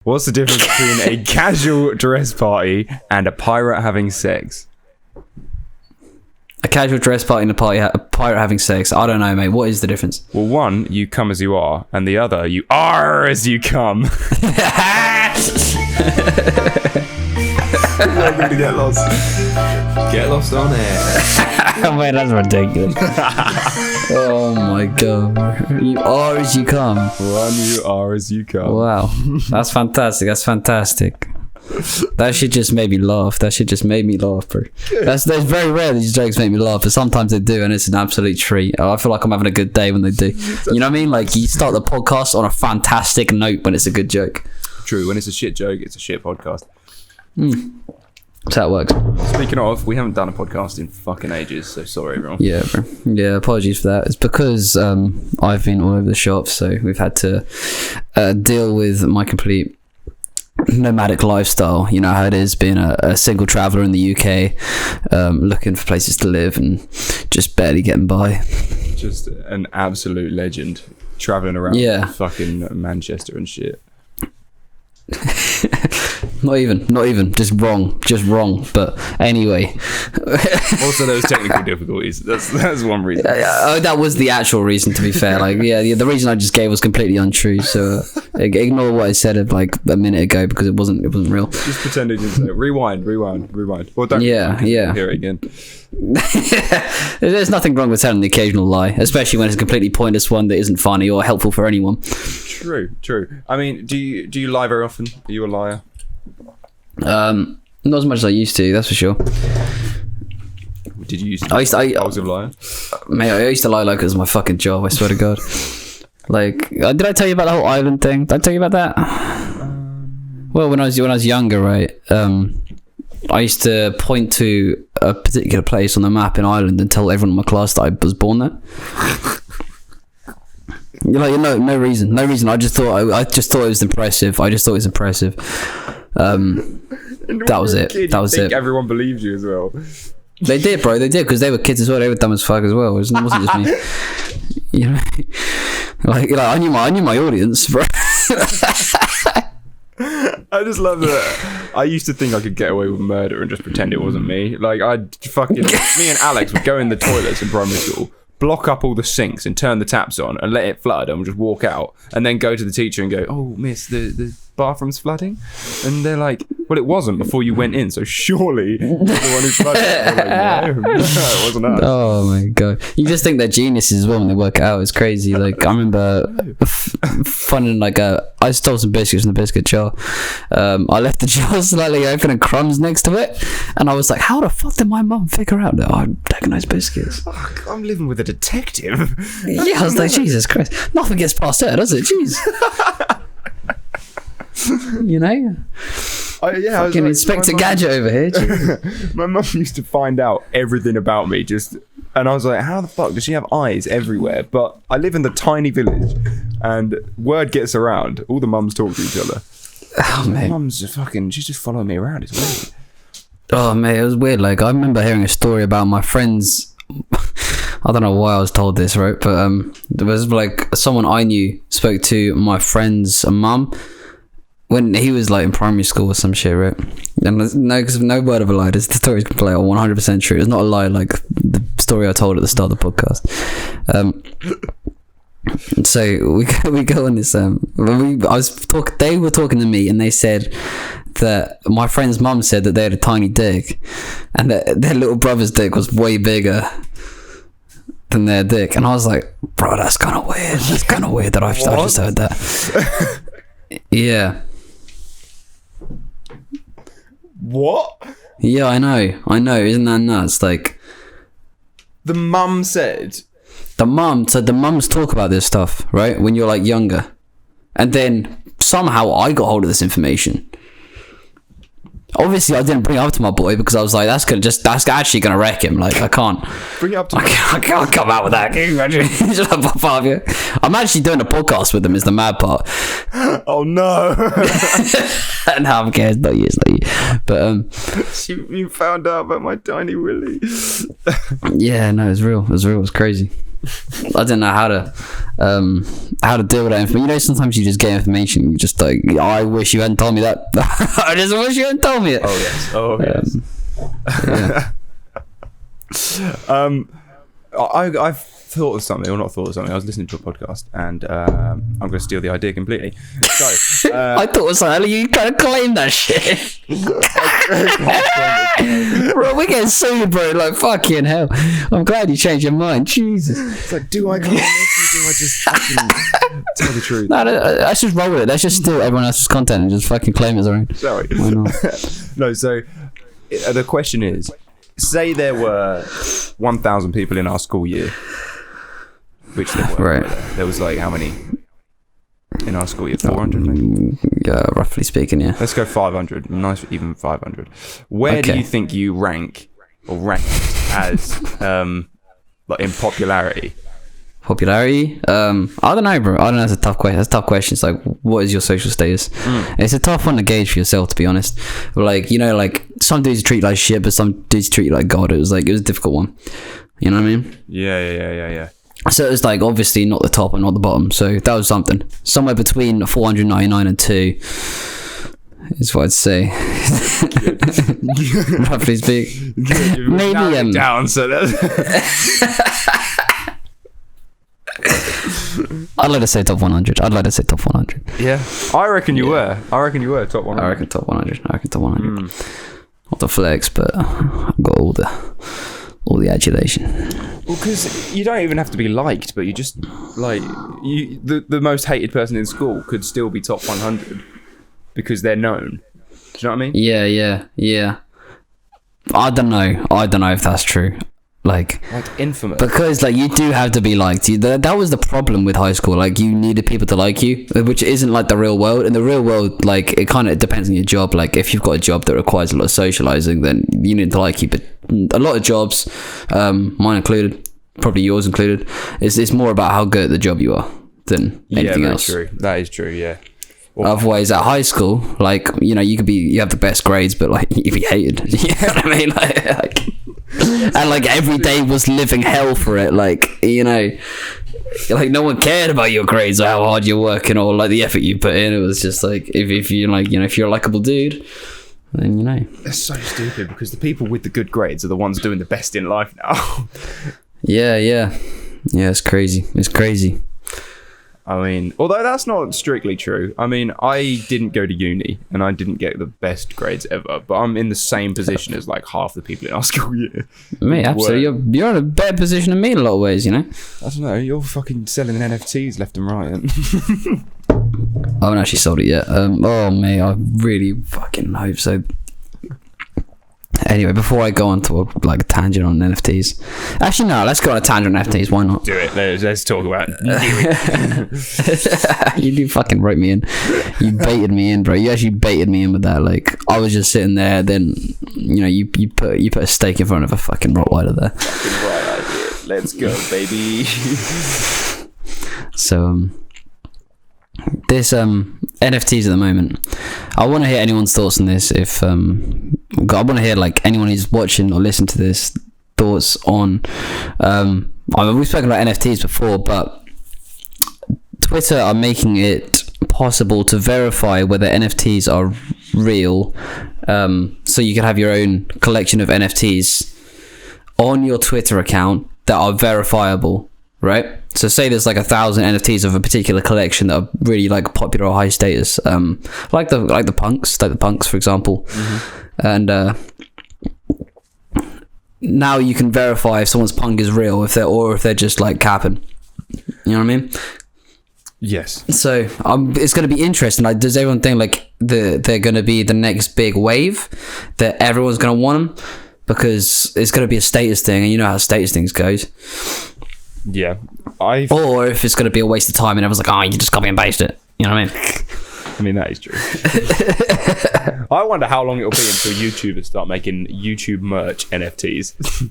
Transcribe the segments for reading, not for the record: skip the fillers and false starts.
What's the difference between a casual dress party and a pirate having sex? A casual dress party and a pirate having sex. I don't know, mate. What is the difference? Well, one, you come as you are, and the other, you are as you come. Welcome to Get Lost. Get Lost on air. Wait, that's ridiculous. Oh my god. You are as you come. One, you are as you come. Wow. That's fantastic. That's fantastic. That shit just made me laugh. That shit just made me laugh, bro. That's very rare these jokes make me laugh, but sometimes they do, and it's an absolute treat. I feel like I'm having a good day when they do. You know what I mean? Like, you start the podcast on a fantastic note when it's a good joke. True. When it's a shit joke, it's a shit podcast. That's how it works. Speaking of, we haven't done a podcast in fucking ages, so sorry, everyone. Yeah, bro. Yeah, apologies for that. It's because I've been all over the shop, so we've had to deal with my complete nomadic lifestyle. You know how it is being a single traveller in the UK, looking for places to live and just barely getting by. Just an absolute legend, travelling around fucking Manchester and shit. Not even, just wrong. But anyway. Also, there was technical difficulties. That's one reason. That was the actual reason, to be fair. Like, the reason I just gave was completely untrue. So ignore what I said like a minute ago, because it wasn't real. Just pretend it didn't say it. Rewind. Well, don't hear it again. There's nothing wrong with telling the occasional lie, especially when it's a completely pointless one that isn't funny or helpful for anyone. True. I mean, do you lie very often? Are you a liar? Not as much as I used to, that's for sure. Did you used to? I was a liar. Mate, I used to lie like it was my fucking job. I swear to God. Like, did I tell you about the whole island thing? Did I tell you about that? Well, when I was younger, right? I used to point to a particular place on the map in Ireland and tell everyone in my class that I was born there. No reason. I just thought it was impressive. That was it. That was it. Everyone believed you as well. They did, bro. They did, because they were kids as well. They were dumb as fuck as well. It wasn't just me. You know, like I knew my audience, bro. I just love that. I used to think I could get away with murder and just pretend it wasn't me. Like, me and Alex would go in the toilets in primary school, block up all the sinks and turn the taps on and let it flood, and we'll just walk out and then go to the teacher and go, "Oh, miss, the bathroom's flooding," and they're like, "Well, it wasn't before you went in, so surely you're the one who flooded it." Like, no, it wasn't us. Oh my god, you just think they're geniuses as well when they work it out. It's crazy. Like, I remember finding I stole some biscuits from the biscuit jar. I left the jar slightly open and crumbs next to it, and I was like, how the fuck did my mum figure out that I'm taking those biscuits? I'm living with a detective. Yeah, I was like, Jesus Christ, nothing gets past her, does it? Jeez. You know? Fucking Inspector Gadget over here. My mum used to find out everything about me, and I was like, how the fuck does she have eyes everywhere? But I live in the tiny village, and word gets around. All the mums talk to each other. Oh, man. My mum's she's just following me around. It's weird. Oh, man, it was weird. Like, I remember hearing a story about my friends. I don't know why I was told this, right? But there was like someone I knew spoke to my friend's mum when he was like in primary school or some shit, right? And because no word of a lie, the story's completely 100% true. It's not a lie like the story I told at the start of the podcast. So we go on this. They were talking to me, and they said that my friend's mum said that they had a tiny dick, and that their little brother's dick was way bigger than their dick. And I was like, bro, that's kind of weird. That's kind of weird that I just heard that. Yeah. What? Yeah, I know. Isn't that nuts? Like, the mum said. The mums talk about this stuff, right? When you're like younger, and then somehow I got hold of this information. Obviously, I didn't bring it up to my boy because I was like, that's actually gonna wreck him. Like, I can't bring it up to I can't come out with that. Can you imagine? I'm actually doing a podcast with him. Is the mad part? Oh no! No, I'm kidding. Not you. But you found out about my tiny willy. Yeah, no, it's real. It was crazy. I didn't know how to deal with that information. You know, sometimes you just get information. You just like, I wish you hadn't told me that. I just wish you hadn't told me it. Oh yes. I've thought of something, or not thought of something. I was listening to a podcast, and I'm going to steal the idea completely. So, I thought it was like, you kind of claim that shit. Bro, we're getting sued, bro. Like, fucking hell. I'm glad you changed your mind. Jesus. It's like, do I claim this, or do I just fucking tell the truth? No, let's just roll with it. Let's just steal everyone else's content and just fucking claim it as our own. Sorry. Why not? No, so the question is, say there were 1,000 people in our school year, which there were. Right. There was like how many in our school year? 400 maybe? Yeah, roughly speaking, yeah. Let's go 500. Nice, even 500. Where do you think you rank or ranked as like in popularity? Popularity? I don't know, bro. I don't know. That's a tough question. That's a tough question. It's like, what is your social status? It's a tough one to gauge for yourself, to be honest. But like, you know, like some dudes treat you like shit, but some dudes treat you like God. It was a difficult one. You know what I mean? Yeah. So it was like obviously not the top and not the bottom. So that was something. Somewhere between 499 and 2 is what I'd say. Roughly speak. Maybe down. So that's I'd like to say top 100. Yeah, I reckon you were top 100. I reckon top 100. Not the flex, but I've got all the adulation. Well, because you don't even have to be liked, but you just like the most hated person in school could still be top 100 because they're known. Do you know what I mean? Yeah. I don't know if that's true. Like infamous, because like you do have to be liked. That was the problem with high school. Like you needed people to like you, which isn't like the real world. In the real world, like it kind of depends on your job. Like if you've got a job that requires a lot of socializing, then you need to like you. But a lot of jobs, mine included, probably yours included, it's more about how good at the job you are than anything else. True. That is true. Yeah. Otherwise, at high school, like you know, you have the best grades, but like you'd be hated. You know what I mean? Like and like every day was living hell for it. Like, you know, like no one cared about your grades or how hard you're working or like the effort you put in. It was just like if you like, you know, if you're a likable dude, then you know. That's so stupid because the people with the good grades are the ones doing the best in life now. Yeah. It's crazy. I mean, although that's not strictly true. I mean, I didn't go to uni and I didn't get the best grades ever, but I'm in the same position as like half the people in our school year. Mate, absolutely. You're in a better position than me in a lot of ways, you know? I don't know. You're fucking selling NFTs left and right. I haven't actually sold it yet. Oh, mate, I really fucking hope so. Anyway, before I go on to a tangent on NFTs, actually no, let's go on a tangent on NFTs. Why not? Do it. Let's talk about it. You do fucking rope me in. You baited me in, bro. You actually baited me in with that. Like I was just sitting there, then you know you put a steak in front of a fucking Rottweiler there. Fucking right idea. Let's go, baby. So this NFTs at the moment, I want to hear anyone's thoughts on this. If I want to hear like anyone who's watching or listening to this thoughts on I mean, we've spoken about NFTs before, but Twitter are making it possible to verify whether NFTs are real, so you can have your own collection of NFTs on your Twitter account that are verifiable, right? So say there's like 1,000 NFTs of a particular collection that are really like popular or high status, like the punks, for example. And now you can verify if someone's punk is real, if they're just like capping. You know what I mean? Yes. So it's going to be interesting. Like, does everyone think like they're going to be the next big wave that everyone's going to want them? Because it's going to be a status thing, and you know how status things goes. Yeah. Or if it's going to be a waste of time and everyone's like, oh, you just copy and paste it. You know what I mean? I mean, that is true. I wonder how long it'll be until YouTubers start making YouTube merch NFTs.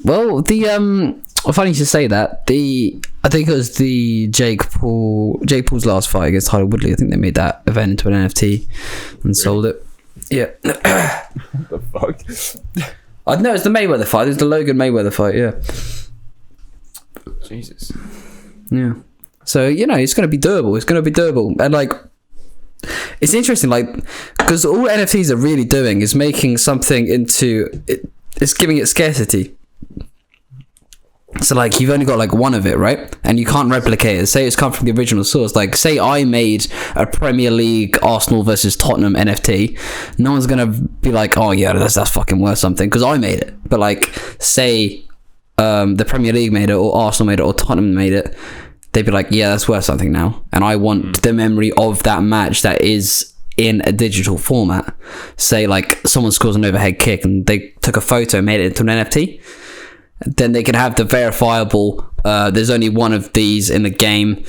Well, funny you should say that. I think it was the Jake Paul's last fight against Tyler Woodley. I think they made that event into an NFT and sold it. Yeah. What the fuck? I know it's the Mayweather fight. It's the Logan Mayweather fight. Yeah. Jesus. Yeah. So, it's going to be durable. It's going to be durable. And, like, it's interesting, like, because all NFTs are really doing is making something into... It's giving it scarcity. So, like, you've only got, like, one of it, right? And you can't replicate it. Say it's come from the original source. Like, say I made a Premier League Arsenal versus Tottenham NFT. No one's going to be like, oh, yeah, that's fucking worth something because I made it. But, like, say the Premier League made it or Arsenal made it or Tottenham made it, they'd be like, yeah, that's worth something now. And I want the memory of that match that is in a digital format. Say, like, someone scores an overhead kick and they took a photo and made it into an NFT. Then they can have the verifiable, there's only one of these in the game.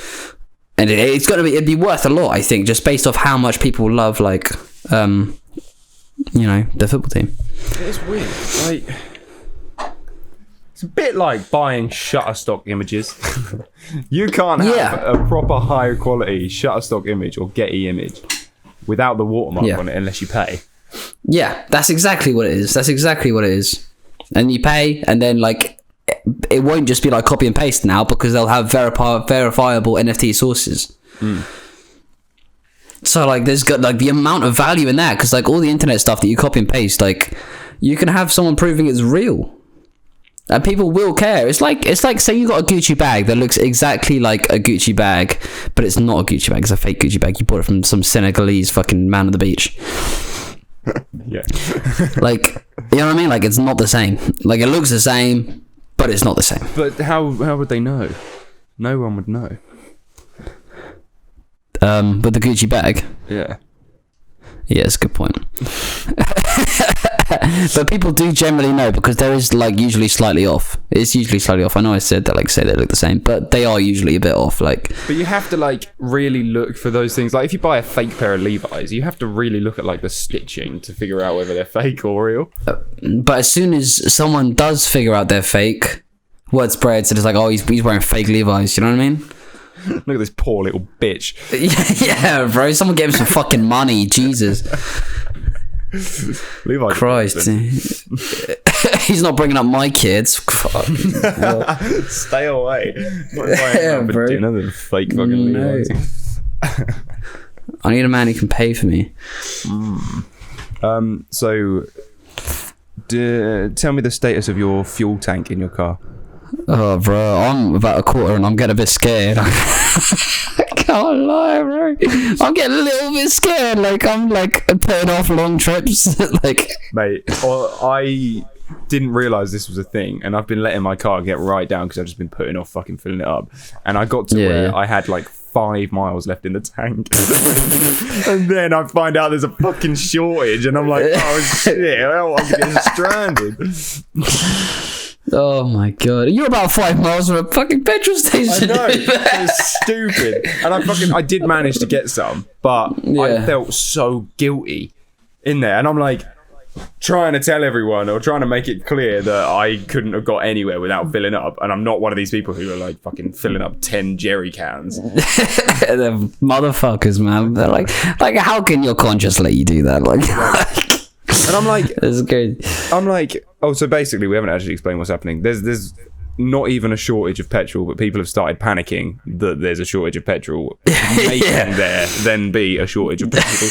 And it'd be worth a lot, I think, just based off how much people love, like, the football team. It's weird. Like, it's a bit like buying Shutterstock images. You can't have a proper high quality Shutterstock image or Getty image without the watermark on it unless you pay. Yeah, that's exactly what it is. And you pay, and then, like, it won't just be like copy and paste now because they'll have verifiable NFT sources. So, like, there's got, like, the amount of value in that because, like, all the internet stuff that you copy and paste, like, you can have someone proving it's real. And people will care. It's like say you got a Gucci bag that looks exactly like a Gucci bag, but it's not a Gucci bag. It's a fake Gucci bag. You bought it from some Senegalese fucking man on the beach. Yeah. Like, you know what I mean? Like, it's not the same. Like, it looks the same, but it's not the same. But how would they know? No one would know. With the Gucci bag? Yeah. Yeah, it's a good point. But people do generally know because there is, like, usually slightly off. It's usually slightly off. I know I said that, like, say they look the same, but they are usually a bit off, like. But you have to, like, really look for those things. Like, if you buy a fake pair of Levi's, you have to really look at, like, the stitching to figure out whether they're fake or real. But as soon as someone does figure out they're fake, word spreads and it's like, oh, he's wearing fake Levi's. You know what I mean? Look at this poor little bitch. Yeah, bro. Someone gave him some fucking money. Jesus. Levi Christ. He's not bringing up my kids. Stay away. Yeah, bro. Another fake fucking Levi's. I need a man who can pay for me. So, tell me the status of your fuel tank in your car. Oh, bro, I'm about a quarter and I'm getting a bit scared. I can't lie, bro. I'm getting a little bit scared. Like, I'm, like, putting off long trips. Like, mate, I didn't realise this was a thing, and I've been letting my car get right down because I've just been putting off fucking filling it up. And I got to where I had, like, 5 miles left in the tank. And then I find out there's a fucking shortage, and I'm like, oh, shit, I'm getting stranded. Oh my god, you're about 5 miles from a fucking petrol station. I know, it's stupid. And I did manage to get some, but I felt so guilty in there. And I'm like trying to tell everyone or trying to make it clear that I couldn't have got anywhere without filling up. And I'm not one of these people who are like fucking filling up 10 jerry cans. They're motherfuckers, man. They're like how can your conscience let you do that? Like and I'm like, that's good. I'm like, oh, so basically we haven't actually explained what's happening. There's not even a shortage of petrol, but people have started panicking that there's a shortage of petrol, making there then be a shortage of petrol.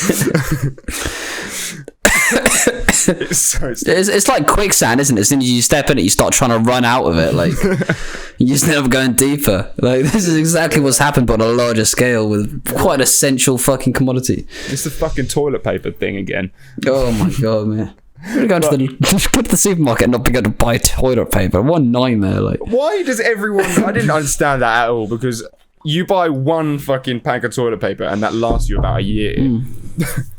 It's like quicksand, isn't it? As soon as you step in it, you start trying to run out of it. Like, you just never going deeper. Like, this is exactly what's happened, but on a larger scale with quite an essential fucking commodity. It's the fucking toilet paper thing again. Oh my god, man. We're going to the supermarket and not be able to buy toilet paper. What a nightmare. Like, why does everyone... I didn't understand that at all, because you buy one fucking pack of toilet paper and that lasts you about a year.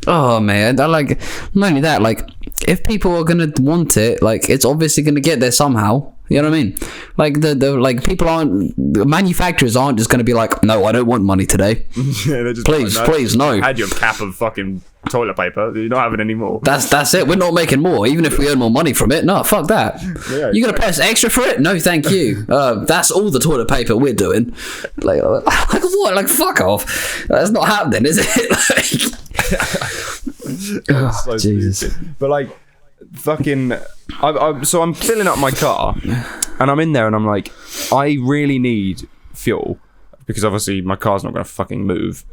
Oh man, I like, not only that, like, if people are gonna want it, like, it's obviously gonna get there somehow. You know what I mean? Like, the like, people aren't, the manufacturers aren't just gonna be like, no, I don't want money today. Yeah, they're just please, like, no, please, no. Had your cap of fucking toilet paper. You're not having any more. That's it. We're not making more, even if we earn more money from it. No, fuck that. Yeah, you gonna pay us extra for it? No, thank you. That's all the toilet paper we're doing. Like what? Like, fuck off. That's not happening, is it? Like, so Jesus. Stupid. But like, fucking, so I'm filling up my car, and I'm in there, and I'm like, I really need fuel because obviously my car's not going to fucking move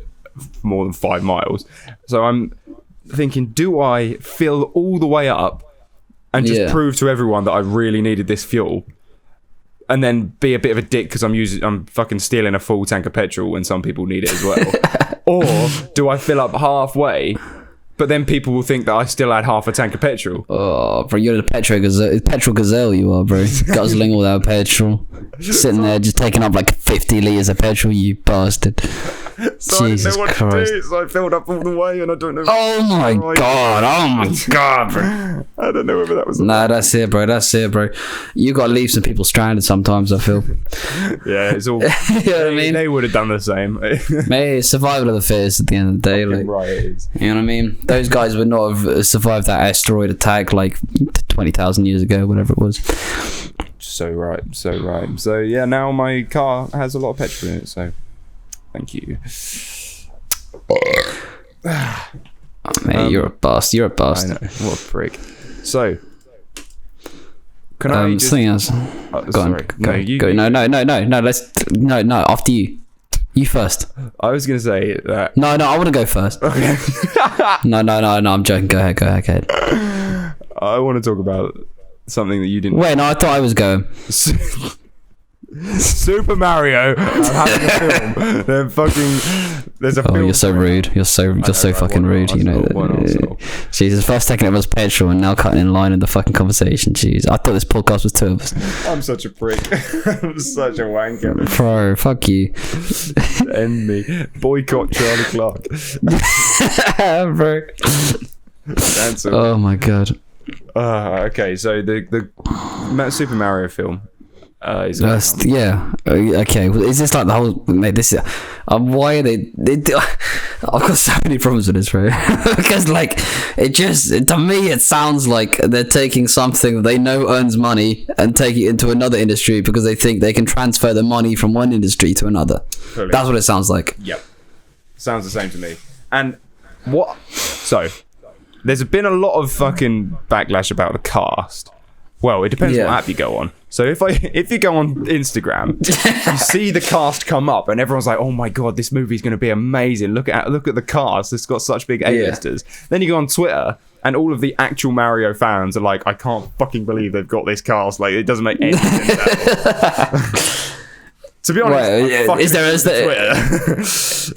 more than 5 miles. So I'm thinking, do I fill all the way up and just prove to everyone that I really needed this fuel, and then be a bit of a dick because I'm fucking stealing a full tank of petrol when some people need it as well? Or do I fill up halfway, but then people will think that I still had half a tank of petrol? Oh, bro, you're the petrol gazelle, you are, bro. Guzzling all that petrol. Sitting there just taking up like 50 litres of petrol, you bastard. So Jesus I didn't know what Christ. to do, so I filled up all the way, and I don't know. Oh my god, bro. I don't know whether that was. Nah, that's it, bro. You gotta leave some people stranded sometimes, I feel. Yeah, it's all. You know what I mean? They would have done the same. Mate, it's survival of the fittest at the end of the day. Like, Right, it is. you know what I mean? Those guys would not have survived that asteroid attack like 20,000 years ago, whatever it was. So right. So yeah, now my car has a lot of petrol in it. So thank you. Oh, mate, you're a bastard. You're a I bastard. know, what a prick. So can I just... something else. Sorry. Go on. Go. No. After you. You first. I was gonna say that. No. I want to go first. Okay. No. I'm joking. Go ahead. I want to talk about something that you didn't. Wait, no. I thought I was going. Super Mario having a film. Then fucking. There's a. Oh, film you're so rude. You're so fucking rude. You know that. Jesus, first taking it was petrol and now cutting in line in the fucking conversation. Jeez, I thought this podcast was 2 of us. I'm such a prick. I'm such a wanker. Bro, fuck you. End me. Boycott Charlie Clark. Bro. Cancel. Oh my god. Okay, so the Super Mario film. Yeah. Okay. Well, is this like the whole? Mate, this is. Why are they? I've got so many problems with this, bro. Because like, to me, it sounds like they're taking something they know earns money and taking it into another industry because they think they can transfer the money from one industry to another. Totally. That's what it sounds like. Yep. Sounds the same to me. And what? So, there's been a lot of fucking backlash about the cast. Well, it depends what app you go on. So if you go on Instagram, you see the cast come up, and everyone's like, "Oh my god, this movie's going to be amazing! Look at the cast; it's got such big A-listers." Yeah. Then you go on Twitter, and all of the actual Mario fans are like, "I can't fucking believe they've got this cast! Like, it doesn't make any sense." To be honest,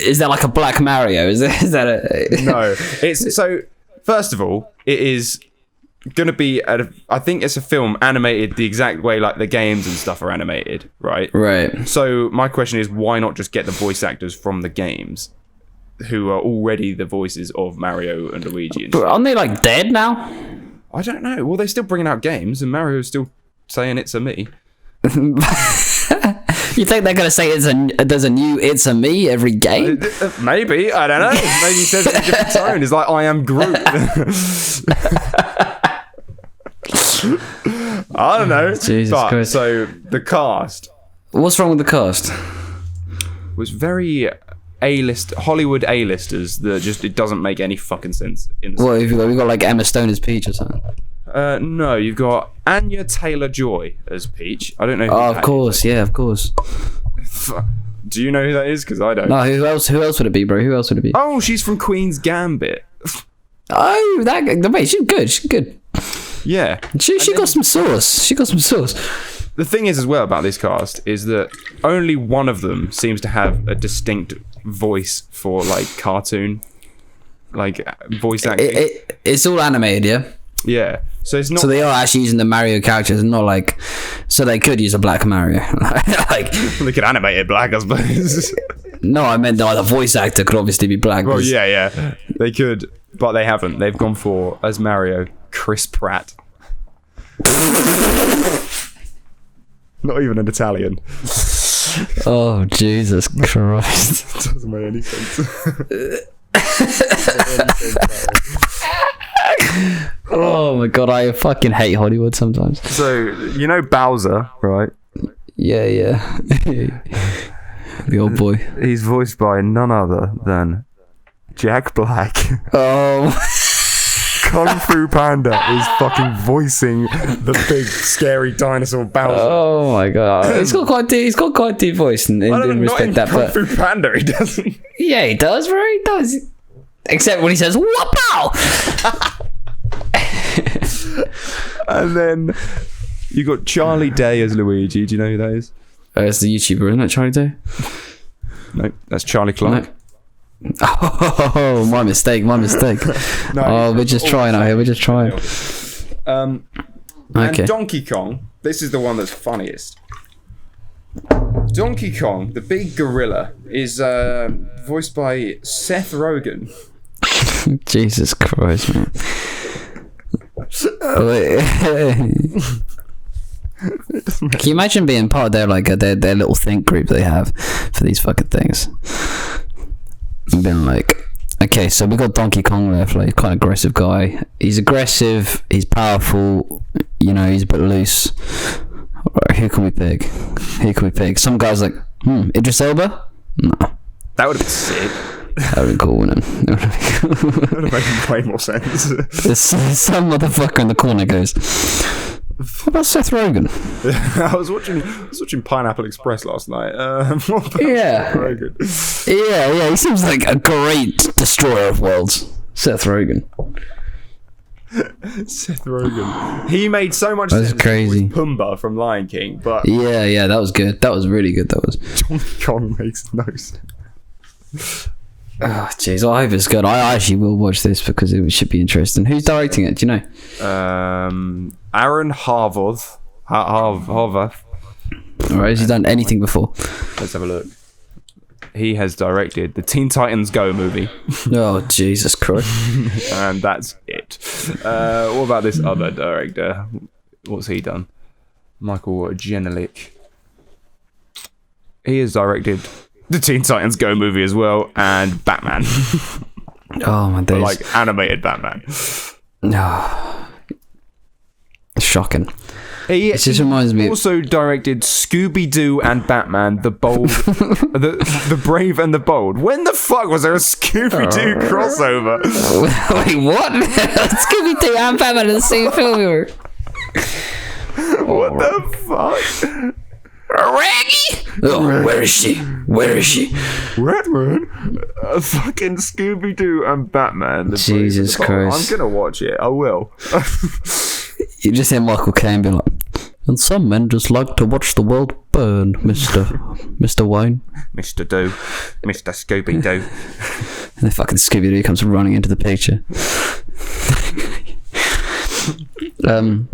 is there like a Black Mario? Is that a no? It's so. First of all, it is gonna be I think it's a film animated the exact way like the games and stuff are animated, right? So my question is, why not just get the voice actors from the games who are already the voices of Mario and Luigi and aren't they like dead now? I don't know. Well, they're still bringing out games and Mario's still saying it's a me. You think they're gonna say there's a new "It's a Me" every game? Maybe, I don't know. Maybe he says it in a different tone. It's like, I am Groot. I don't know. Jesus Christ. So the cast. What's wrong with the cast? Was very A-list, Hollywood A-listers that just, it doesn't make any fucking sense. What have you got? We got like Emma Stone as Peach or something. No, you've got Anya Taylor-Joy as Peach. I don't know. Oh, of course, yeah, of course. Do you know who that is? Because I don't. No, who else would it be, bro? Who else would it be? Oh, she's from Queen's Gambit. Oh, wait, she's good. Yeah. She got some sauce. The thing is as well about this cast is that only one of them seems to have a distinct voice for like cartoon, like voice acting. It's all animated, yeah? Yeah. So it's not. So they are actually using the Mario characters, not like. So they could use a Black Mario. Like they could animate it black, I suppose. No, I meant the voice actor could obviously be black. Well, yeah, they could, but they haven't. They've gone for, as Mario, Chris Pratt. Not even an Italian. Oh, Jesus Christ. Doesn't make any sense. Oh my god, I fucking hate Hollywood sometimes. So, you know Bowser, right? Yeah. The old boy. He's voiced by none other than Jack Black. Oh. Kung Fu Panda is fucking voicing the big scary dinosaur Bowser. Oh my god, he's got quite a deep voice in respect that. Kung Fu Panda, he doesn't. Yeah, he does, bro. He does. Except when he says "Wapow." And then you got Charlie Day as Luigi. Do you know who that is? It's the YouTuber, isn't it, Charlie Day? No, that's Charlie Clark. No. Oh, my mistake. No, we're just trying out here. We're just trying. Okay. And Donkey Kong. This is the one that's funniest. Donkey Kong, the big gorilla, is voiced by Seth Rogen. Jesus Christ, man. Can you imagine being part of their their little think group they have for these fucking things? And being like, okay, so we got Donkey Kong left, like quite an aggressive guy. He's aggressive, he's powerful, you know, he's a bit loose. Right, who can we pick? Some guy's like, Idris Elba? No. That would have been sick. That would be cool, wouldn't it? That would have made way more sense. There's some motherfucker in the corner goes, what about Seth Rogen? I was watching Pineapple Express last night. What about Yeah. Seth Rogen? Yeah, he seems like a great destroyer of worlds. Seth Rogen. Seth Rogen. He made so much That's sense. crazy. Pumbaa from Lion King, but Yeah, that was good. That was really good. That was. Donkey Kong makes no sense. Oh, jeez. I hope it's good. I actually will watch this because it should be interesting. Who's directing it? Do you know? Aaron Harvoth. Harvoth. Alright, has he done anything before? Let's have a look. He has directed the Teen Titans Go movie. Oh, Jesus Christ. And that's it. What about this other director? What's he done? Michael Genelik. He has directed the Teen Titans Go movie as well, and Batman. Oh, my days. Like animated Batman. No. Shocking. He It just reminds me. also directed Scooby-Doo and Batman, the Bold, the Brave and the Bold. When the fuck was there a Scooby-Doo crossover? Wait, what? Scooby-Doo and Batman in the same film. What the fuck? Raggy? Oh, where is she? Redman? Fucking Scooby-Doo and Batman. Jesus Christ. I'm gonna watch it. I will. You just hear Michael Caine be like, and some men just like to watch the world burn, Mr. Wayne. Mr. Doo. Mr. Scooby-Doo. And then fucking Scooby-Doo comes running into the picture.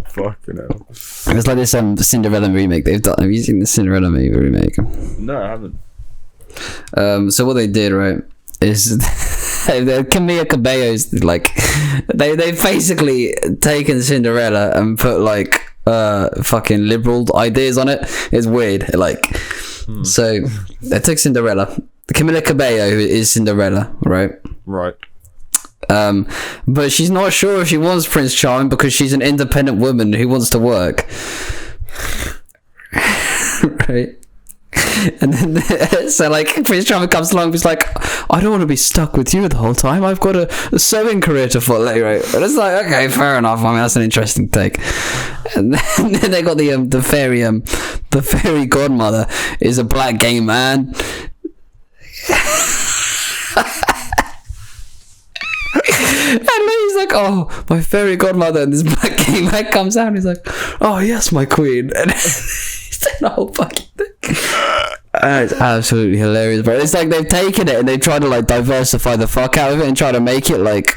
Fucking hell. It's like this Cinderella remake they've done. Have you seen the Cinderella movie remake? No, I haven't. So what they did, right, is Camila Cabello's like they've basically taken Cinderella and put like fucking liberal ideas on it. It's weird. Like so they took Cinderella. Camila Cabello is Cinderella, right? Right. But she's not sure if she wants Prince Charming because she's an independent woman who wants to work. Right? And then, so like, Prince Charming comes along and he's like, I don't want to be stuck with you the whole time. I've got a sewing career to follow, right? And it's like, okay, fair enough. I mean, that's an interesting take. And then they got the fairy godmother is a black gay man. And then he's like, oh, my fairy godmother, and this black gay man comes out and he's like, oh yes, my queen. And he's doing the whole fucking thing. It's absolutely hilarious, bro. It's like they've taken it and they try to like diversify the fuck out of it and try to make it like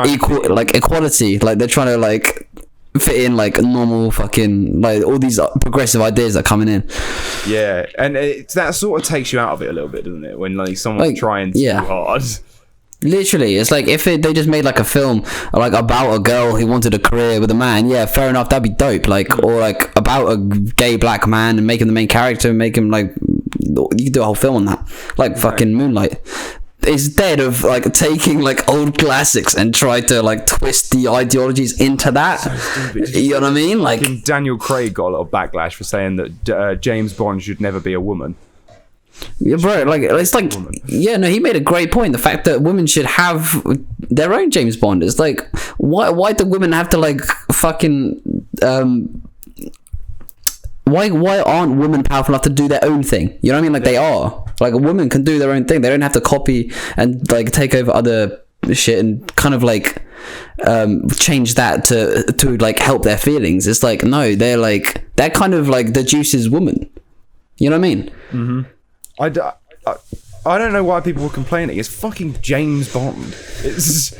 equal, like equality. Like they're trying to like fit in like normal fucking like all these progressive ideas that are coming in. Yeah, and that sort of takes you out of it a little bit, doesn't it? When like someone's like, trying too hard. Literally, it's like if they just made like a film like about a girl who wanted a career with a man, yeah, fair enough, that'd be dope. Like, or like about a gay black man and make him the main character and make him like, you could do a whole film on that, like fucking Moonlight. Instead of like taking like old classics and try to like twist the ideologies into that, so you know what I mean? Like Daniel Craig got a lot of backlash for saying that James Bond should never be a woman. Yeah, bro, like it's like, yeah, no, he made a great point. The fact that women should have their own James Bond. It's like, why do women have to like fucking why aren't women powerful enough to do their own thing? You know what I mean? Like they are. Like a woman can do their own thing. They don't have to copy and like take over other shit and kind of like change that to like help their feelings. It's like no, they're kind of like the Juice's woman. You know what I mean? Mm-hmm. I don't know why people were complaining. It's fucking James Bond. It's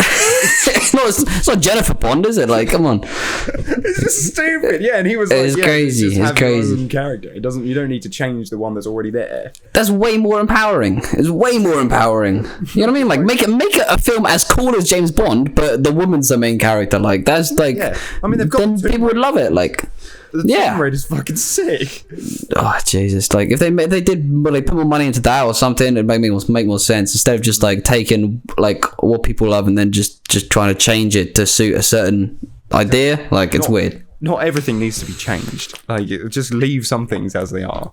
not Jennifer Bond, is it? Like, come on. It's just stupid. Yeah, and he was like, it's crazy. It's crazy. Own character. You don't need to change the one that's already there. That's way more empowering. It's way more empowering. You know what I mean? Like, make it a film as cool as James Bond, but the woman's the main character. Like, that's like. Yeah. I mean, they've got. Then people would love it. Like. The Tomb Raider is fucking sick. Oh Jesus! Like if they put more money into that or something, it'd make more sense instead of just like taking like what people love and then just trying to change it to suit a certain idea. Like it's weird. Not everything needs to be changed. Like just leave some things as they are.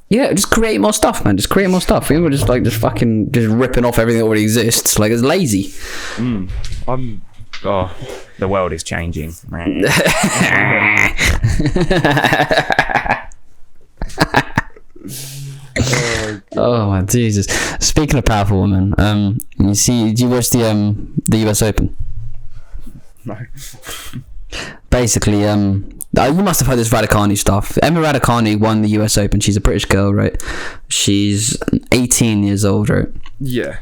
Yeah, just create more stuff, man. Just create more stuff. We're just ripping off everything that already exists. Like it's lazy. The world is changing. Oh my Jesus! Speaking of powerful women, did you watch the US Open? No. Basically, you must have heard this Raducanu stuff. Emma Raducanu won the US Open. She's a British girl, right? She's 18 years old, right? Yeah.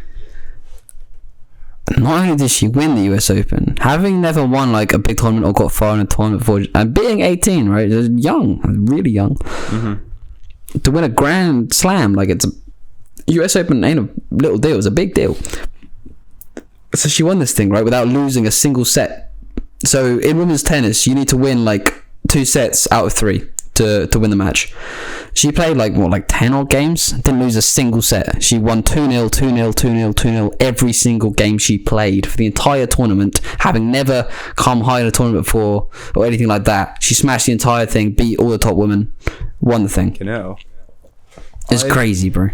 Not only did she win the US Open, having never won like a big tournament or got far in a tournament before, and being 18, right, young, really young, to win a Grand Slam, like it's a US Open ain't a little deal, it's a big deal. So she won this thing, right, without losing a single set. So in women's tennis, you need to win like 2 sets out of 3 to win the match. She played like 10 odd games, didn't lose a single set. She won 2-0, 2-0, 2-0, 2-0 every single game she played for the entire tournament, having never come high in a tournament before or anything like that. She smashed the entire thing, beat all the top women, won the thing. It's crazy, bro.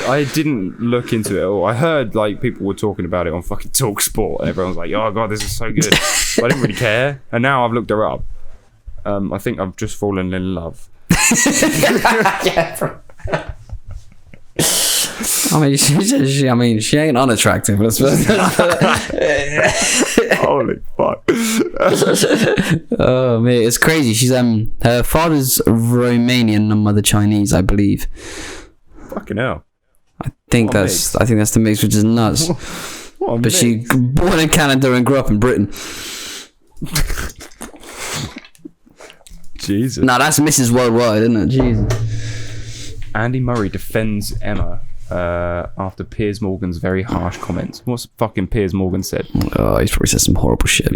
I didn't look into it at all. I heard like people were talking about it on fucking Talk Sport and everyone was like, oh god, this is so good. But I didn't really care. And now I've looked her up. I think I've just fallen in love. Yeah, bro. I mean, she ain't unattractive. Holy fuck! Oh man, it's crazy. She's her father's Romanian and mother Chinese, I believe. Fucking hell! I think that's the mix, which is nuts. But she born in Canada and grew up in Britain. Jesus. Nah, that's Mrs. Worldwide, isn't it? Jesus. Andy Murray defends Emma after Piers Morgan's very harsh comments. What's fucking Piers Morgan said? Oh, he's probably said some horrible shit.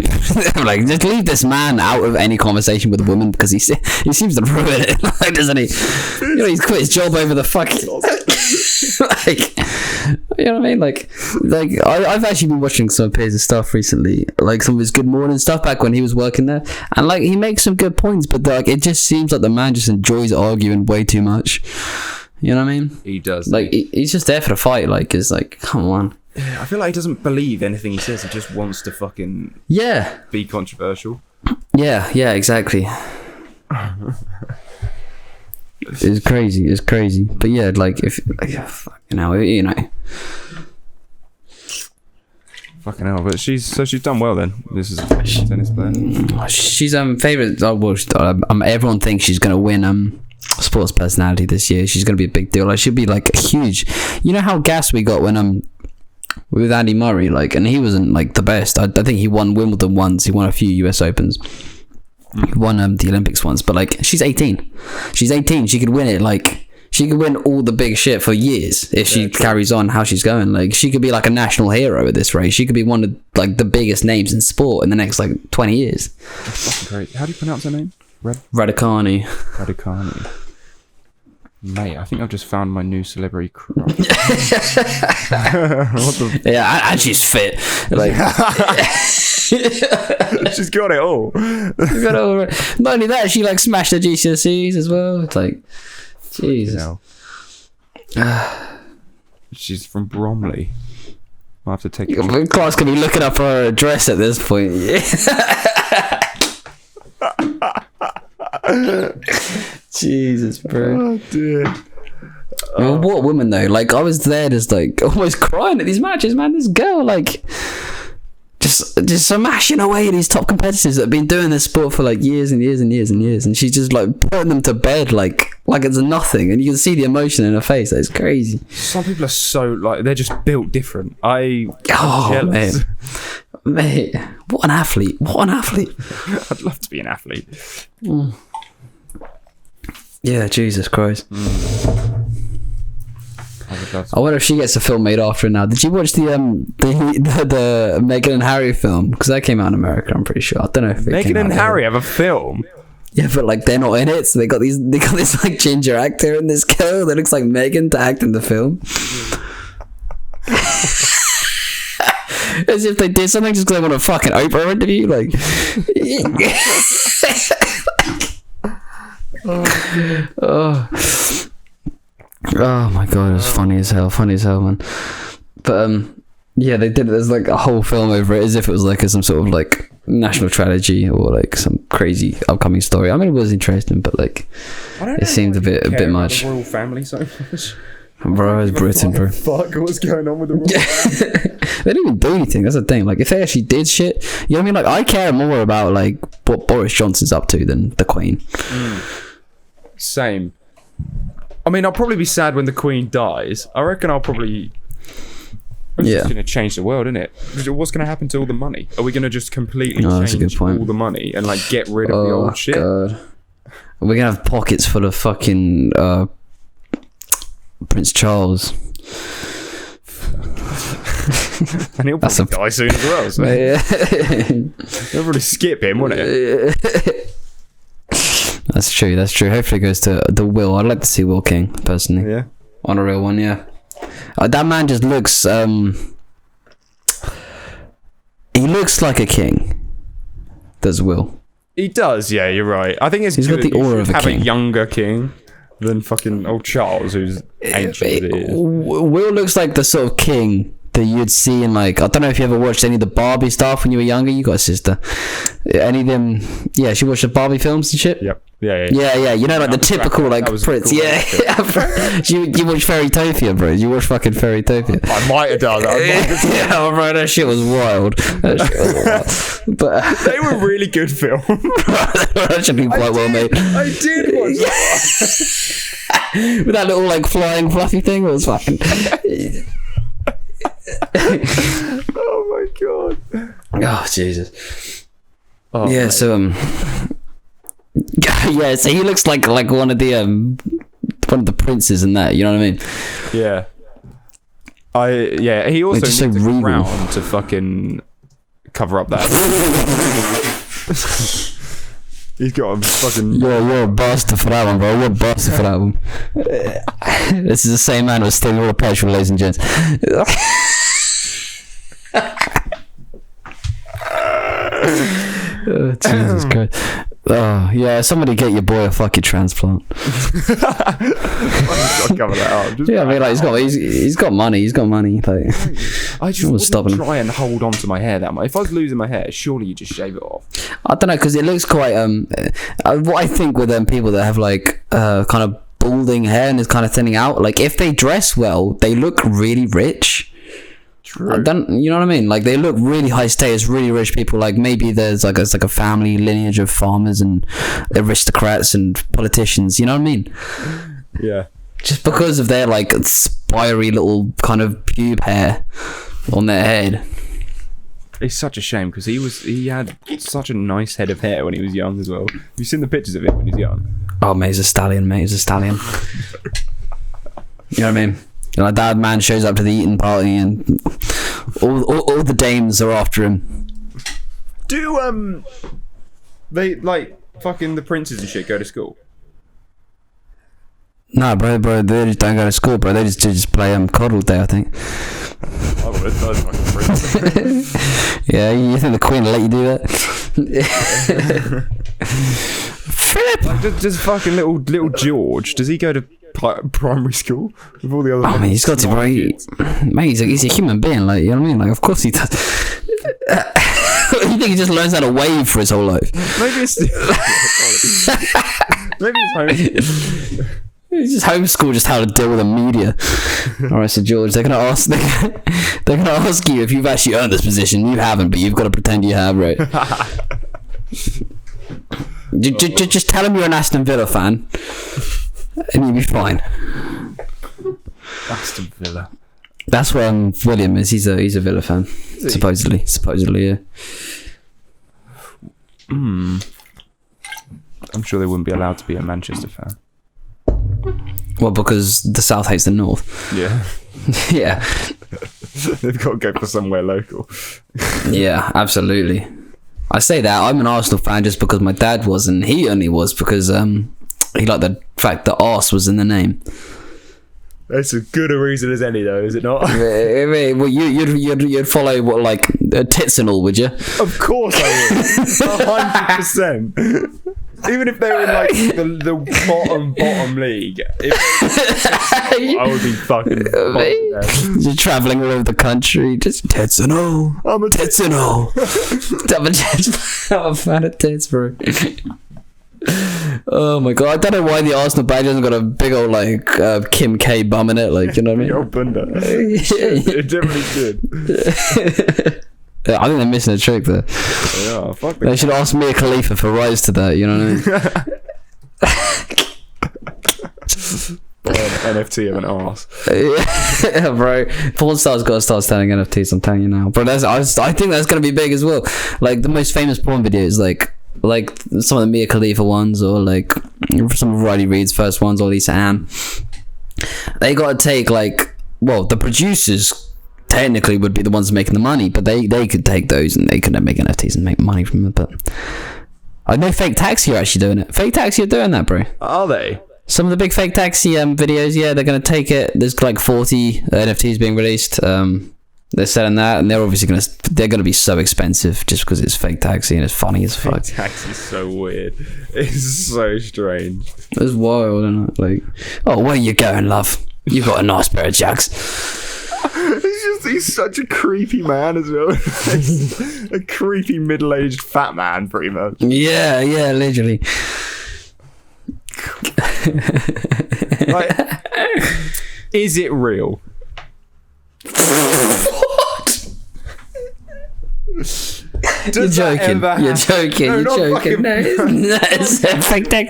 Like, just leave this man out of any conversation with a woman because he seems to ruin it. Like, doesn't he? You know, he's quit his job over the fucking... like, you know what I mean? Like I've actually been watching some of Piers' stuff recently, like some of his Good Morning stuff back when he was working there, and like he makes some good points, but like it just seems like the man just enjoys arguing way too much. You know what I mean? He does. Like he's just there for the fight. Like it's like, come on. Yeah, I feel like he doesn't believe anything he says. He just wants to fucking be controversial. Yeah, exactly. It's crazy. But yeah, like if fucking hell, you know. Fucking hell, but she's done well then. This is a tennis player. She's favorite. Everyone thinks she's gonna win sports personality this year. She's gonna be a big deal. Like she'll be like huge. You know how gas we got when with Andy Murray, like, and he wasn't like the best. I think he won Wimbledon once. He won a few US Opens. He won the Olympics once, but like she's 18. She's 18. She could win it. Like she could win all the big shit for years if she carries on how she's going. Like she could be like a national hero at this rate. She could be one of like the biggest names in sport in the next like 20 years. That's fucking great. How do you pronounce her name? Raducanu. Mate, I think I've just found my new celebrity crush. Yeah, and she's fit. Like she's got it all. Not only that, she like smashed her GCSEs as well. It's like, Jesus. She's from Bromley. I'll have to take it. Clark's gonna be looking up her address at this point. Jesus, bro. Oh dear. Well, what woman though? Like, I was there, just like almost crying at these matches, man. This girl, like, just smashing away at these top competitors that have been doing this sport for like years and years and years and years, and she's just like putting them to bed like it's nothing, and you can see the emotion in her face. It's crazy. Some people are so like they're just built different. I'm jealous. Mate, what an athlete! What an athlete! I'd love to be an athlete. Yeah, Jesus Christ. I wonder if she gets a film made after her now. Did you watch the Meghan and Harry film? Because that came out in America, I'm pretty sure. I don't know if Meghan and Harry have a film. Yeah, but like they're not in it, so they got this like ginger actor and this girl that looks like Meghan to act in the film. As if they did something just because they want a fucking Oprah interview, like. Oh my god, it's funny as hell, man. But yeah, they did. There's like a whole film over it, as if it was like some sort of like national tragedy or like some crazy upcoming story. I mean, it was interesting, but like it seemed a bit much. The royal family so much. Bro, it's Britain, bro. Fuck, what's going on with the royal family? They didn't even do anything. That's the thing. Like, if they actually did shit, you know what I mean? Like, I care more about like what Boris Johnson's up to than the Queen. Same. I mean, I'll probably be sad when the Queen dies. I reckon I'll probably. It's just going to change the world, isn't it? What's going to happen to all the money? Are we going to just completely change all the money and like get rid of the old shit? God. We're going to have pockets full of fucking Prince Charles. And he'll probably die soon as well. So. They'll probably skip him, wouldn't it? That's true. Hopefully it goes to the Will. I'd like to see Will King, personally. Yeah. On a real one, yeah. That man just looks... he looks like a king. Does Will. He does, yeah, you're right. I think he's got the aura of a king. Have a younger king than fucking old Charles, who's ancient. Will looks like the sort of king that you'd see in like, I don't know if you ever watched any of the Barbie stuff when you were younger. You got a sister. Any of them? Yeah, she watched the Barbie films and shit. Yep. Yeah. You know, like the typical like Prince. Cool, yeah. You watch Fairytopia, bro. You watch fucking Fairytopia. I might have done that. Yeah, bro. That shit was wild. But they were really good films. They were actually quite well made. I did watch that. With that little like flying fluffy thing, it was fucking. Oh my god. Oh Jesus. Oh, yeah, mate. So yeah, so he looks like one of the princes in that, you know what I mean? Yeah. He also needs a crown to fucking cover up that. He's got a fucking... You're a bastard for that one, bro. You're a bastard for that one. This is the same man who's stealing all the petrol, ladies and gents. Oh, Jesus Christ. Oh, yeah, somebody get your boy a fucking transplant. Cover that up. Yeah, I mean, like, he's got money. Like, I just wouldn't try and hold on to my hair that much. If I was losing my hair, surely you just shave it off. I don't know, because it looks quite what I think with people that have like kind of balding hair and is kind of thinning out, like if they dress well, they look really rich. True. You know what I mean? Like they look really high status, really rich people. Like maybe there's like a family lineage of farmers and aristocrats and politicians. You know what I mean? Yeah. Just because of their like spiry little kind of pube hair on their head. It's such a shame because he had such a nice head of hair when he was young as well. Have you seen the pictures of him when he's young? Oh mate, he's a stallion, You know what I mean? Like that man shows up to the eating party and all the dames are after him. Do they like fucking the princes and shit go to school? Nah, bro, they just don't go to school, bro. They just play COD all day, I think. I would. That's fucking prince. Yeah, you think the Queen will let you do that? Philip! Like, does fucking little George, does he go to primary school with all the other. I mean, he's got to, bro. Mate, he's a human being. Like, you know what I mean? Like, of course he does. You think he just learns how to wave for his whole life? Maybe it's home. He's just homeschooled just how to deal with the media. All right, so George, they're gonna ask you if you've actually earned this position. You haven't, but you've got to pretend you have, right? Just tell him you're an Aston Villa fan, and you'll be fine. Aston Villa. That's what William is. He's a Villa fan, supposedly, yeah. I'm sure they wouldn't be allowed to be a Manchester fan. Well, because the South hates the North. Yeah. Yeah. They've got to go for somewhere local. Yeah, absolutely. I say that I'm an Arsenal fan just because my dad was, and he only was because he liked the fact that arse was in the name. That's as good a reason as any, though, is it not? Well, you'd follow what, like, tits and all, would you? Of course I would. 100%. Even if they were in like the bottom league, I would be fucking. You're traveling all over the country, just tits and all. I'm a tits and all. I'm a fan of tits, bro. Oh my god, I don't know why the Arsenal badge hasn't got a big old like Kim K bum in it, like, you know what I mean? Your bunda. It definitely should. Yeah, I think they're missing a trick there. Yeah, fuck they should ask Mia Khalifa for rights to that, you know what I mean? NFT of an arse. Yeah, bro. Porn stars got to start selling NFTs, I'm telling you now. Bro, I think that's going to be big as well. Like, the most famous porn videos, like some of the Mia Khalifa ones, or like some of Riley Reid's first ones, or Lisa Ann. They got to take, like, well, the producers technically would be the ones making the money, but they could take those and they could then make NFTs and make money from it. But I know Fake Taxi are actually doing it. Fake Taxi are doing that, bro. Are they? Some of the big Fake Taxi videos, yeah, they're going to take it. There's like 40 NFTs being released. They're selling that, and they're obviously they're going to be so expensive just because it's Fake Taxi and it's funny as fuck. Fake Taxi is so weird. It's so strange. It's wild, isn't it? Like, oh, where you going, love? You got a nice pair of jacks. He's such a creepy man as well. A creepy middle-aged fat man, pretty much. Yeah, literally. Like, is it real? What? You're joking. You're joking. No, it's a fake tech.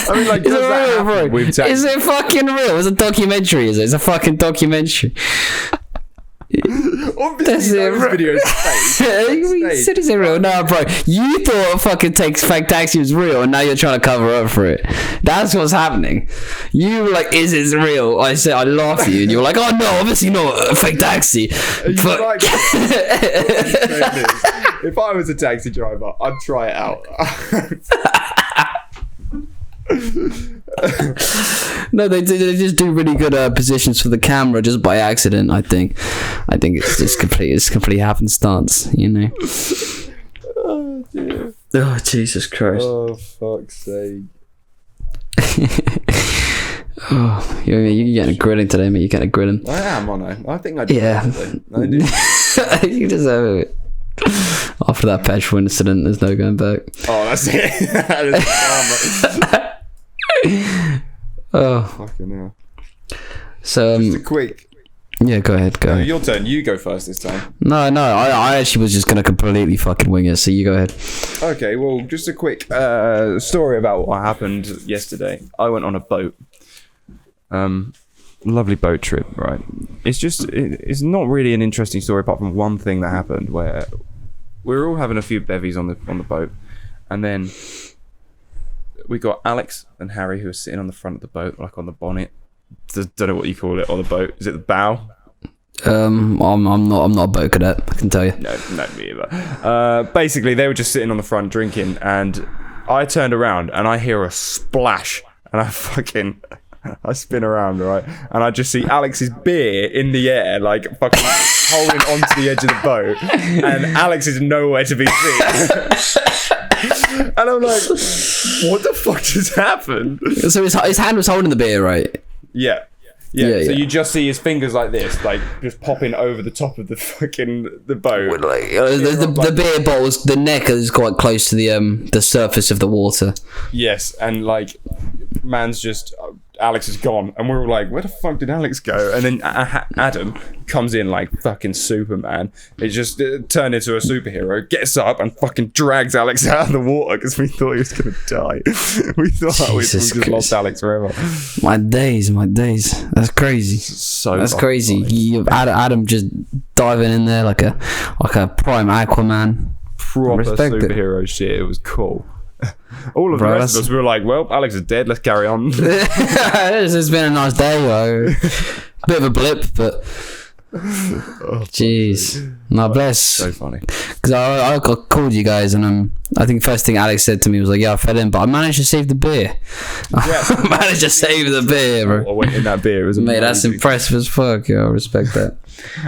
I mean, like, is it real, bro? Is it fucking real? It's a documentary, is it? It's a fucking documentary. Obviously, those videos are fake. You said it's real. No, bro. You thought fucking Fake Taxi was real, and now you're trying to cover up for it. That's what's happening. You were like, "Is it real?" I said, I laughed at you, and you were like, "Oh no, obviously not. Fake Taxi." But like, if I was a taxi driver, I'd try it out. No, they just do really good positions for the camera just by accident. I think it's just complete happenstance, you know. Oh dear. Oh Jesus Christ. Oh fuck's sake. Oh, you're getting a grilling today, mate. You're getting a grilling. I am, aren't I? I think I do. Yeah. I do. You deserve it. After that petrol incident, there's no going back. Oh, that's it. That is karma. Oh, fucking hell. So just a quick. Yeah, go ahead. Your turn. You go first this time. No. I actually was just gonna completely fucking wing it. So you go ahead. Okay. Well, just a quick story about what happened yesterday. I went on a boat. Lovely boat trip, right? It's not really an interesting story apart from one thing that happened where we were all having a few bevies on the boat, and then we got Alex and Harry who were sitting on the front of the boat, like on the bonnet. Don't know what you call it on the boat. Is it the bow? I'm not a boat cadet, I can tell you. No, me either. Basically, they were just sitting on the front drinking, and I turned around and I hear a splash, and I spin around, right, and I just see Alex's beer in the air, like fucking holding onto the edge of the boat, and Alex is nowhere to be seen. And I'm like, what the fuck just happened? So his hand was holding the beer, right? Yeah. Yeah, So yeah. you just see his fingers like this, like just popping over the top of the boat. Like, the beer bottle's the neck is quite close to the surface of the water. Yes, and like, man's just Alex is gone, and we're all like, where the fuck did Alex go? And then Adam comes in like fucking Superman. It just turned into a superhero, gets up and fucking drags Alex out of the water because we thought he was gonna die. We thought we just lost Alex forever. My days. That's crazy. That's crazy. Adam just diving in there like a prime Aquaman. Proper superhero shit. It was cool. All of the rest of us, we were like, well, Alex is dead, let's carry on. It's been a nice day, bit of a blip, but jeez. No, bless. So funny. Because I called you guys, and I think first thing Alex said to me was like, yeah, I fell in, but I managed to save the beer. I managed to save the beer, bro. I went in that beer. It was mate, that's impressive as fuck. Yeah, I respect that.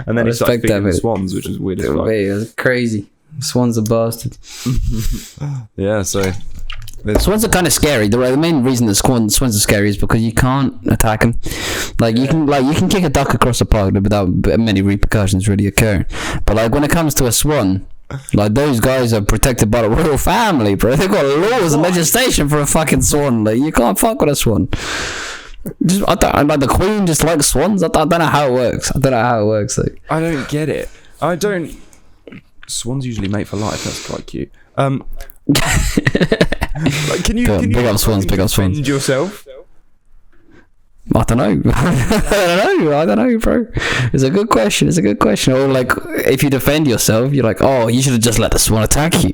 And then he started speaking to swans, which is weird as fuck. That's crazy. Swans are bastards. Yeah, so swans are kind of scary. The main reason that swans are scary is because you can't attack them. Like you can kick a duck across a park without many repercussions really occurring. But like when it comes to a swan, like those guys are protected by the royal family, bro. They've got laws and legislation for a fucking swan. Like you can't fuck with a swan. Like the queen just likes swans. I don't know how it works. Like I don't get it. Swans usually mate for life. That's quite cute. Like, can you big up swans defend yourself? I don't know, bro. It's a good question. Or like, if you defend yourself, you're like, oh, you should have just let the swan attack you.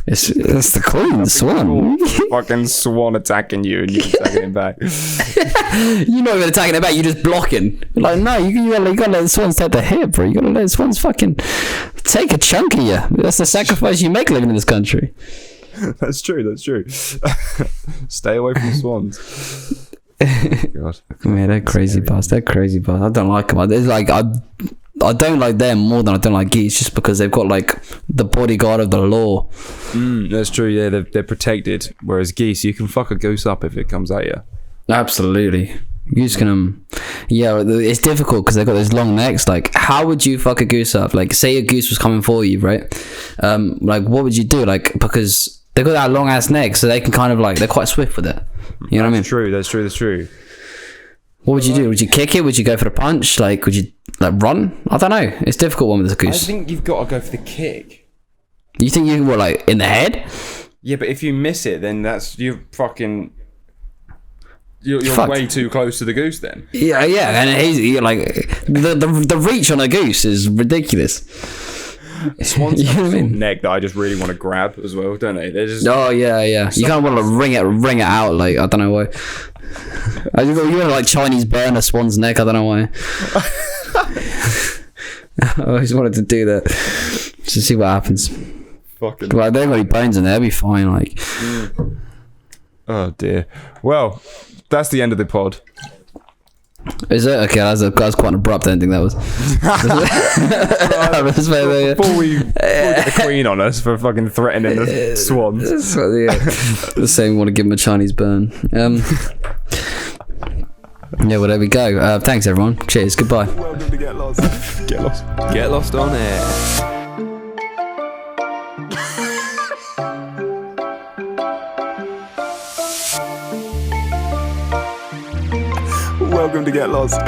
It's the queen, the swan. Fucking swan attacking you and you attacking him back. You're not even attacking it back. You're just blocking. You're like, no, you gotta let the swans take the hit, bro. You gotta let the swans fucking take a chunk of you. That's the sacrifice you make living in this country. That's true. Stay away from swans. God. Man, they're crazy bastards. I don't like them. It's like I don't like them more than I don't like geese, just because they've got like the bodyguard of the law. That's true. Yeah, they're protected. Whereas geese, you can fuck a goose up if it comes at you. Absolutely. Goose can yeah, it's difficult because they've got those long necks. Like, how would you fuck a goose up? Like, say a goose was coming for you, right? Like, what would you do? Like, because they've got that long ass neck, so they can kind of like, they're quite swift with it. You know what I mean? That's true. What would you do? Would you kick it? Would you go for the punch? Like, would you like run? I don't know. It's a difficult one with a goose. I think you've got to go for the kick. You think you were like in the head? Yeah, but if you miss it, then that's you're way too close to the goose then. Yeah, and you're like the reach on a goose is ridiculous. Swans have a neck that I just really want to grab as well, don't they? They're just You kind of want to wring it out. Like, I don't know why. You want to like Chinese burn a swan's neck. I don't know why. I always wanted to do that to see what happens. Fucking. Like, they've got any bones in there, they'll be fine. Like. Oh dear. Well, that's the end of the pod. Is it? Okay, that was quite an abrupt ending, that was. Before we get the queen on us for fucking threatening the swans. The same want to give him a Chinese burn. Yeah, well, there we go. Thanks, everyone. Cheers. Goodbye. Welcome to Get Lost. Get Lost on air. Welcome to Get Lost.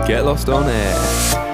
Get Lost on air.